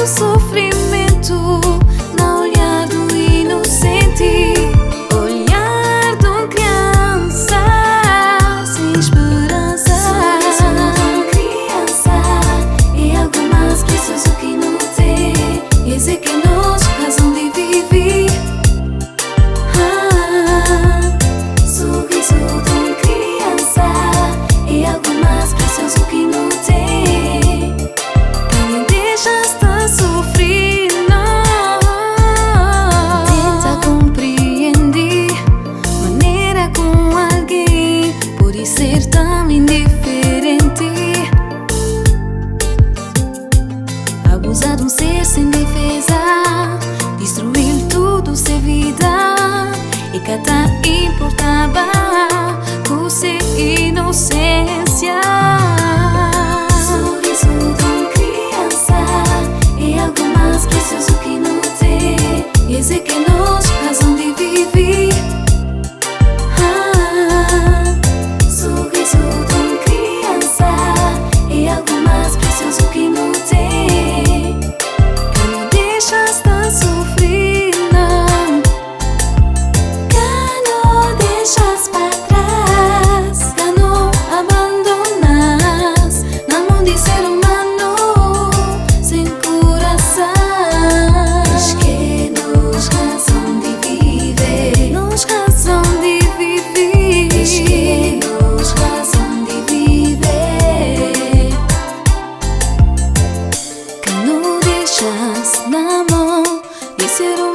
do sofrimento, no olhar do inocente, olhar de uma criança sem esperança. Sorriso de uma criança é algo mais precioso que não tem. Esse que nos razão de viver. Sorriso de uma criança é algo mais precioso que não tem. Quem deixa estar sofrendo, tenta compreender maneira com alguém pode ser tão indiferente. Abusar de um ser sem defesa, destruir tudo sem vida, e que até importava com sua inocência. Sorriso de uma criança é algo mais precioso que não tem. Esse que nos razão de viver. Sorriso de uma criança é algo mais precioso que não tem. Que não deixa estar sofrendo, Que não deixas para trás, que não abandonas na mão de ser humano sem coração. diz que nos razão de viver. Nos razão de viver, Diz que nos razão de viver. que não deixas na mão de ser humano.